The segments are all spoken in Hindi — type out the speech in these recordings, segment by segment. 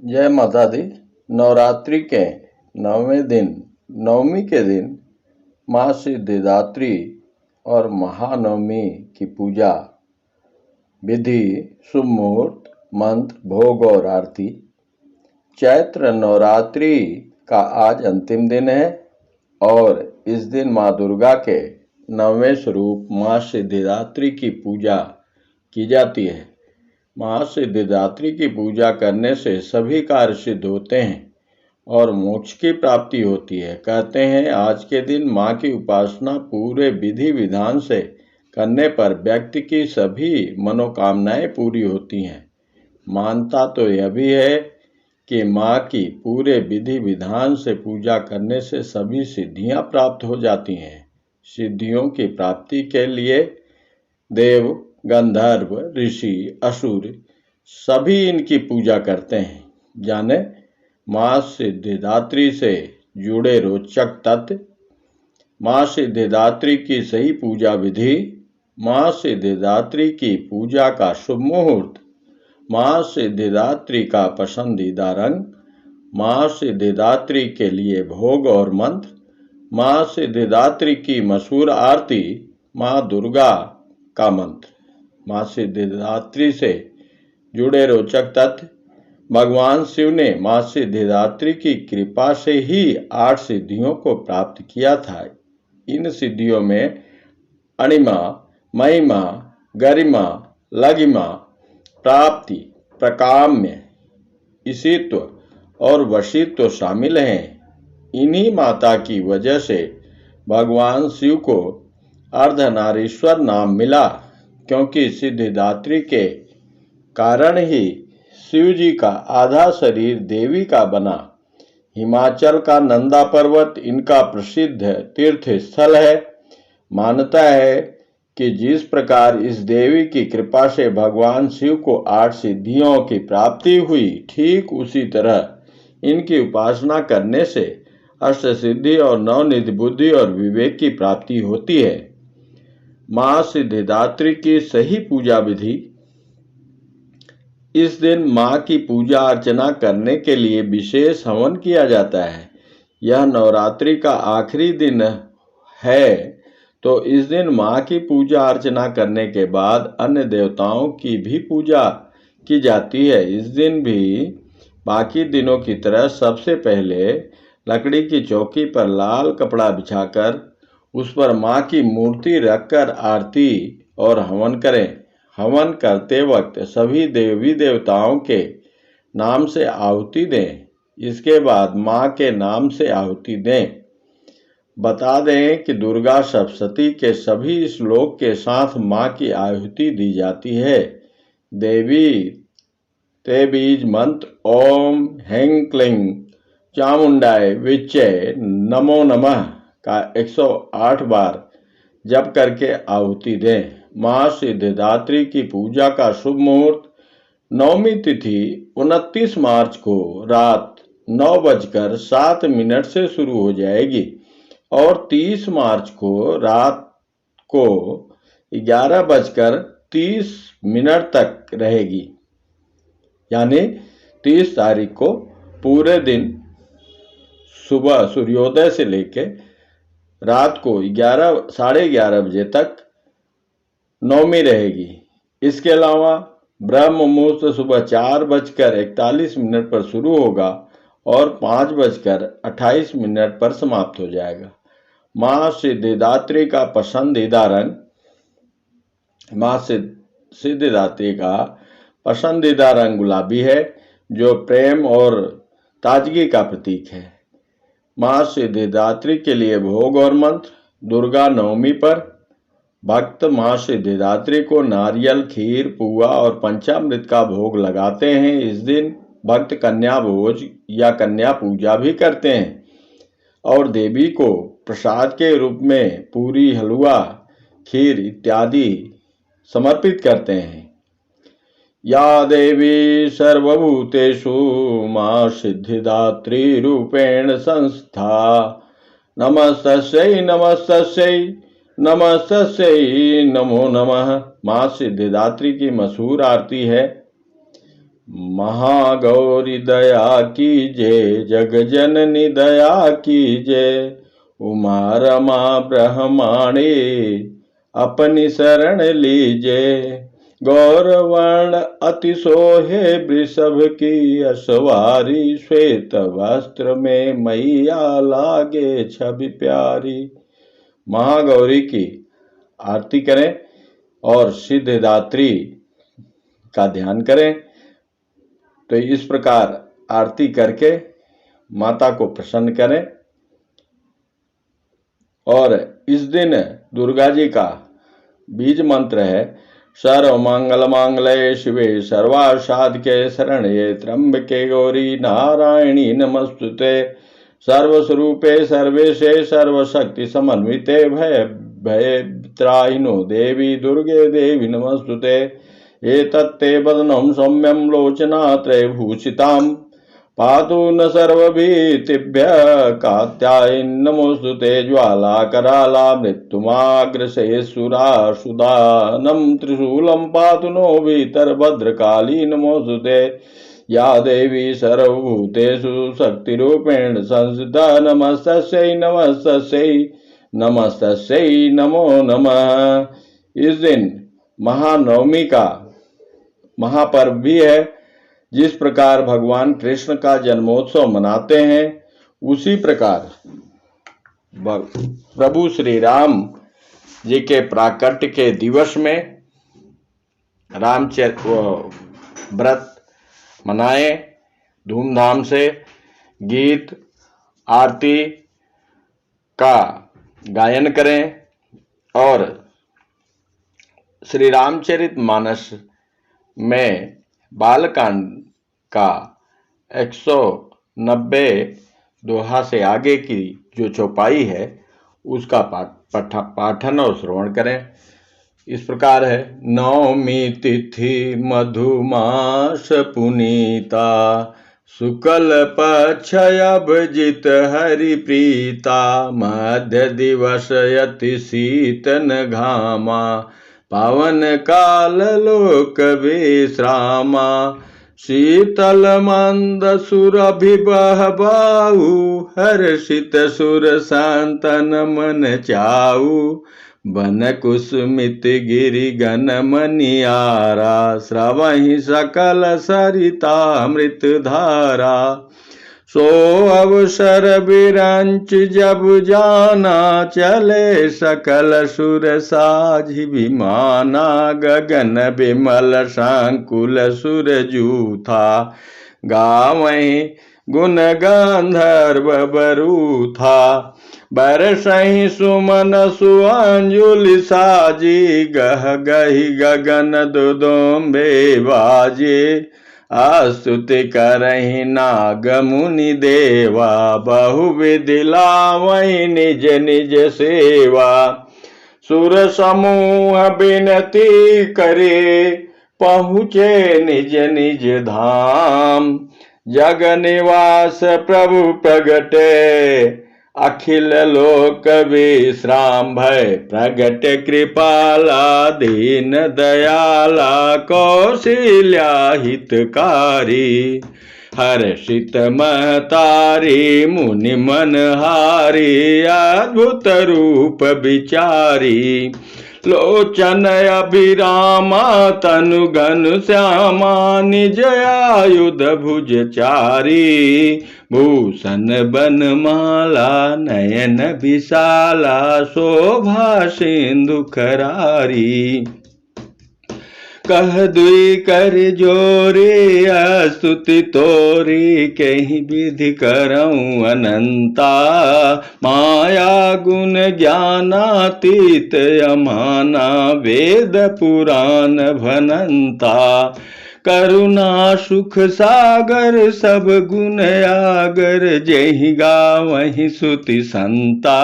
जय माता दी। नवरात्रि के 9वें दिन नवमी के दिन माँ सिद्धिदात्री और महानवमी की पूजा विधि, शुभ मुहूर्त, मंत्र, भोग और आरती। चैत्र नवरात्रि का आज अंतिम दिन है और इस दिन माँ दुर्गा के 9वें स्वरूप माँ सिद्धिदात्री की पूजा की जाती है। माँ सिद्धिदात्री की पूजा करने से सभी कार्य सिद्ध होते हैं और मोक्ष की प्राप्ति होती है। कहते हैं आज के दिन माँ की उपासना पूरे विधि विधान से करने पर व्यक्ति की सभी मनोकामनाएं पूरी होती हैं। मानता तो यह भी है कि माँ की पूरे विधि विधान से पूजा करने से सभी सिद्धियां प्राप्त हो जाती हैं। सिद्धियों की प्राप्ति के लिए देव, गंधर्व, ऋषि, असुर सभी इनकी पूजा करते हैं। जाने माँ सिद्धिदात्री से जुड़े रोचक तथ्य, माँ सिद्धिदात्री की सही पूजा विधि, माँ सिद्धिदात्री की पूजा का शुभ मुहूर्त, माँ सिद्धिदात्री का पसंदीदा रंग, माँ सिद्धिदात्री के लिए भोग और मंत्र, माँ सिद्धिदात्री की मशहूर आरती, माँ दुर्गा का मंत्र। माँ सिद्धिदात्री से जुड़े रोचक तथ्य, भगवान शिव ने माँ सिद्धिदात्री की कृपा से ही 8 सिद्धियों को प्राप्त किया था। इन सिद्धियों में अणिमा, महिमा, गरिमा, लघिमा, प्राप्ति, प्रकाम्य, ईशित्व और वशीत्व शामिल हैं। इन्हीं माता की वजह से भगवान शिव को अर्धनारीश्वर नाम मिला, क्योंकि सिद्धिदात्री के कारण ही शिव जी का आधा शरीर देवी का बना। हिमाचल का नंदा पर्वत इनका प्रसिद्ध तीर्थ स्थल है। मान्यता है कि जिस प्रकार इस देवी की कृपा से भगवान शिव को 8 सिद्धियों की प्राप्ति हुई, ठीक उसी तरह इनकी उपासना करने से अष्ट सिद्धि और नवनिधि बुद्धि और विवेक की प्राप्ति होती है। माँ सिद्धिदात्री की सही पूजा विधि। इस दिन माँ की पूजा अर्चना करने के लिए विशेष हवन किया जाता है। यह नवरात्रि का आखिरी दिन है, तो इस दिन माँ की पूजा अर्चना करने के बाद अन्य देवताओं की भी पूजा की जाती है। इस दिन भी बाकी दिनों की तरह सबसे पहले लकड़ी की चौकी पर लाल कपड़ा बिछाकर उस पर माँ की मूर्ति रखकर आरती और हवन करें। हवन करते वक्त सभी देवी देवताओं के नाम से आहुति दें। इसके बाद माँ के नाम से आहुति दें। बता दें कि दुर्गा सप्तशती के सभी श्लोक के साथ माँ की आहुति दी जाती है। देवी ते बीज मंत्र ओम हैं क्लीं चामुंडाय विच्चे नमो नमः का 108 बार जप करके आहुति दें। माँ सिद्धिदात्री की पूजा का शुभ मुहूर्त नवमी तिथि 29 मार्च को रात 9:07 से शुरू हो जाएगी और 30 मार्च को रात को 11:30 तक रहेगी। यानी 30 तारीख को पूरे दिन सुबह सूर्योदय से लेकर रात को 11-11:30 बजे तक नवमी रहेगी। इसके अलावा ब्रह्म मुहूर्त सुबह 4:41 पर शुरू होगा और 5:28 पर समाप्त हो जाएगा। माँ सिद्धिदात्री का पसंदीदा रंग। माँ सिद्धिदात्री का पसंदीदा रंग गुलाबी है, जो प्रेम और ताजगी का प्रतीक है। माँ सिद्धिदात्री के लिए भोग और मंत्र। दुर्गा नवमी पर भक्त माँ सिद्धिदात्री को नारियल, खीर, पुआ और पंचामृत का भोग लगाते हैं। इस दिन भक्त कन्या भोज या कन्या पूजा भी करते हैं और देवी को प्रसाद के रूप में पूरी, हलवा, खीर इत्यादि समर्पित करते हैं। या देवी सर्वभूतेषु माँ सिद्धिदात्री रूपेण संस्था नमस्तस्यै नमस्तस्यै नमस्तस्यै नमो नमः। माँ सिद्धिदात्री की मशहूर आरती है। महागौरी दया कीजे, जग जननी दया कीजे। उमा रमा ब्रह्माणी अपनी शरण लीजे। गौरवर्ण अति सोहे वृषभ की असवारी। श्वेत वस्त्र में मैया लागे छवि प्यारी। महागौरी की आरती करें और सिद्धिदात्री का ध्यान करें। तो इस प्रकार आरती करके माता को प्रसन्न करें। और इस दिन दुर्गा जी का बीज मंत्र है सर्व मंगल मांगल्ये शिवे सर्वासाधके शरण्ये त्र्यंबके गौरी नारायणी नमस्तुते। सर्वस्वरूपे सर्वेशे सर्वशक्ति समन्विते भय त्राहिनो देवी दुर्गे देवी नमस्तुते। एतत्ते वदनं सौम्यं लोचनात्रयभूषिताम् पातु न सर्वभीतिभ्यः कात्यायनी नमोस्तुते। ज्वाला कराला मृत्युमाग्रसेसुरासुदानं त्रिशूलं पातु नो भीतर्भद्रकाली नमोस्तुते। या देवी सर्वभूतेषु शक्तिरूपेण संस्थिता नमस्तस्यै नमस्तस्यै नमस्तस्यै नमो नमः। इस दिन महानवमी का महापर्व भी है। जिस प्रकार भगवान कृष्ण का जन्मोत्सव मनाते हैं उसी प्रकार प्रभु श्री राम जी के प्राकट्य के दिवस में रामचरित्र व्रत मनाएं धूमधाम से। गीत आरती का गायन करें और श्री रामचरित मानस में बालकांड का 190 दोहा से आगे की जो चौपाई है उसका पाठन और श्रवण करें। इस प्रकार है। नवमी तिथि मधुमास पुनीता शुक्ल पक्ष अभिजित हरि प्रीता। मध्य दिवस यति शीतन घामा पावन काल लोक विश्रामा। शीतल मंद सुरभिबह बाहु हर्षित सुर शांतन मन चाऊ। बन कुसुमित गिरि गण मनियारा श्रवहि सकल सरिता मृत धारा। सो अवसर विरंच जब जाना चले सकल सुर साझि विमाना। गगन विमल सांकुल सुर जूथा गावहि गुण गांधर्व बरूथा। बरसहि सुमन सुअंजुलि साजी गह गहि गगन दुदुम्बे बाजे। आस्तुति करहि नाग मुनि देवा बहुविधि लावहि निज निज सेवा। सुर समूह बिनती करे पहुँचे निज निज धाम। जग निवास प्रभु प्रगटे अखिल लोक विश्राम। भय प्रगट कृपाला दीन दयाला कौशल्या हितकारी। हर्षित महतारी मुनि मनहारी अद्भुत रूप विचारी। लोचन अभिरामा तनु घन श्यामा निज आयुध भुज चारी। भूषण बनमाला नयन विशाला शोभा सिंधु खरारी। कह दुई कर जोरे स्तुति तोरी कहीं विधि करऊं अनंता। माया गुण ज्ञानातीत अमाना वेद पुराण भनंता। करुणा सुख सागर सब गुण आगर जहि गावहि सुति संता।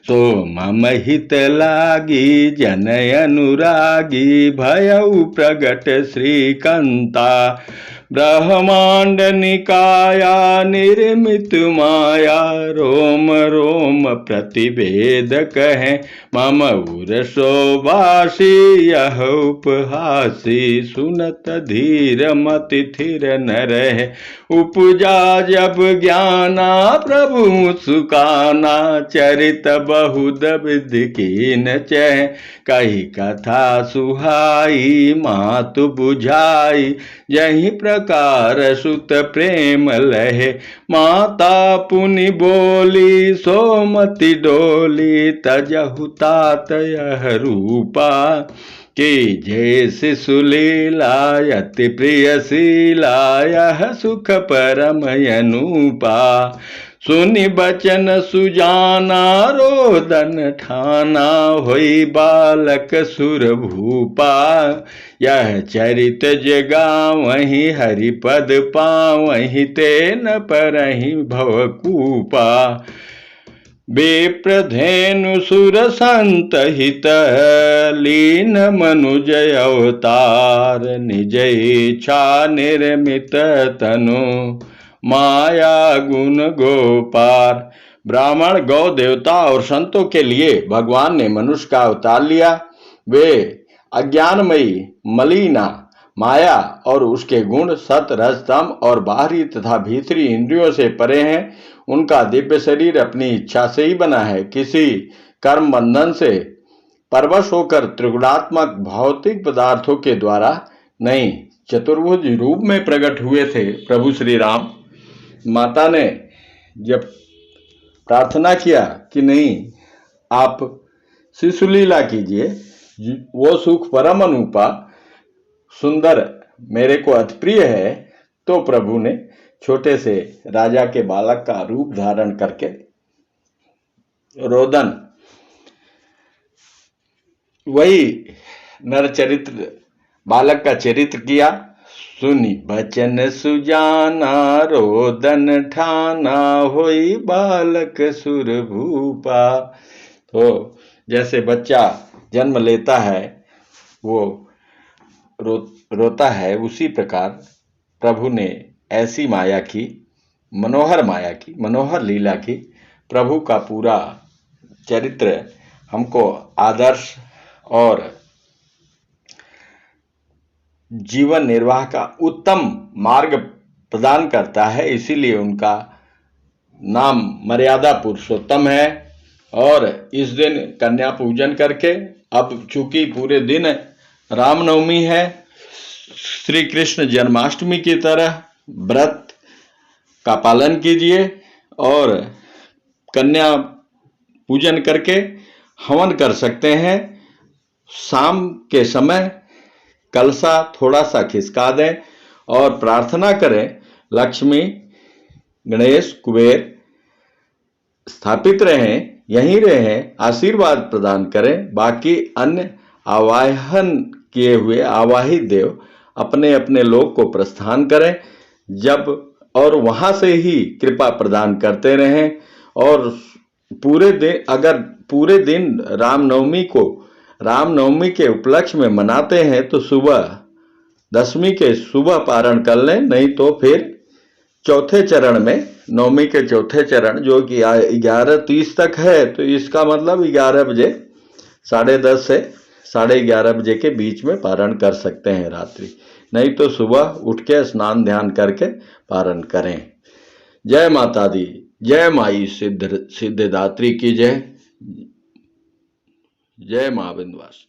सो मम हित लागी जन अनुरागी भयउ प्रगट श्रीकंता। ब्रह्मांड निकाया निर्मित माया, रोम रोम प्रतिवेद कहे, मम उरसो वासी यह उपहासी, सुनत धीर मति थिर न रहे, उपजा जब ज्ञाना प्रभु सुकाना, चरित बहुध विधि कीन चह, कही कथा सुहाई मातु बुझाई, यही प्रकार सुत प्रेम लहे, माता पुनि बोली सोमति डोली, तजहु तात यह रूपा, कि जैसे सुलीलायति प्रियशीला, यह सुख परम अनुपा, सुनि बचन सुजाना रोदन ठाना, होई बालक सुर भूपा, यह चरित जगा वहीं हरिपद पावहीं, ते न परहीं भवकूपा, विप्रधेनु सुर संत हित, लीन मनुज अवतार, निज इच्छा निर्मित तनु, माया गुण गोपार। ब्राह्मण, गौ देवता और संतों के लिए भगवान ने मनुष्य का अवतार लिया। वे अज्ञानमयी मलिना माया और उसके गुण सत रज तम और बाहरी तथा भीतरी इंद्रियों से परे हैं। उनका दिव्य शरीर अपनी इच्छा से ही बना है, किसी कर्म बंधन से परवश होकर त्रिगुणात्मक भौतिक पदार्थों के द्वारा नहीं। चतुर्भुज रूप में प्रकट हुए थे प्रभु श्री राम। माता ने जब प्रार्थना किया कि नहीं, आप शिशुलीला कीजिए, वो सुख परम अनुपा सुंदर मेरे को अति प्रिय है, तो प्रभु ने छोटे से राजा के बालक का रूप धारण करके रोदन, वही नर चरित्र बालक का चरित्र किया। सुनी बचन सुजाना रोदन ठाना, होई बालक सुर भूपा। तो जैसे बच्चा जन्म लेता है वो रोता है, उसी प्रकार प्रभु ने ऐसी माया की, मनोहर लीला की। प्रभु का पूरा चरित्र हमको आदर्श और जीवन निर्वाह का उत्तम मार्ग प्रदान करता है, इसीलिए उनका नाम मर्यादा पुरुषोत्तम है। और इस दिन कन्या पूजन करके, अब चूंकि पूरे दिन रामनवमी है, श्री कृष्ण जन्माष्टमी की तरह व्रत का पालन कीजिए और कन्या पूजन करके हवन कर सकते हैं। शाम के समय कलशा थोड़ा सा खिसका दें और प्रार्थना करें, लक्ष्मी गणेश कुबेर स्थापित रहें, यहीं रहें, आशीर्वाद प्रदान करें। बाकी अन्य आवाहन किए हुए आवाहित देव अपने अपने लोक को प्रस्थान करें जब, और वहां से ही कृपा प्रदान करते रहें। और पूरे दिन, अगर पूरे दिन रामनवमी के उपलक्ष्य में मनाते हैं तो सुबह दशमी के सुबह पारण कर लें, नहीं तो फिर चौथे चरण में, नवमी के चौथे चरण जो कि 11:30 तक है, तो इसका मतलब 11 बजे, 10:30 से 11:30 बजे के बीच में पारण कर सकते हैं रात्रि, नहीं तो सुबह उठ के स्नान ध्यान करके पारण करें। जय माता दी, जय माई सिद्धिदात्री की जय, जय मां विंध्यवासिनी।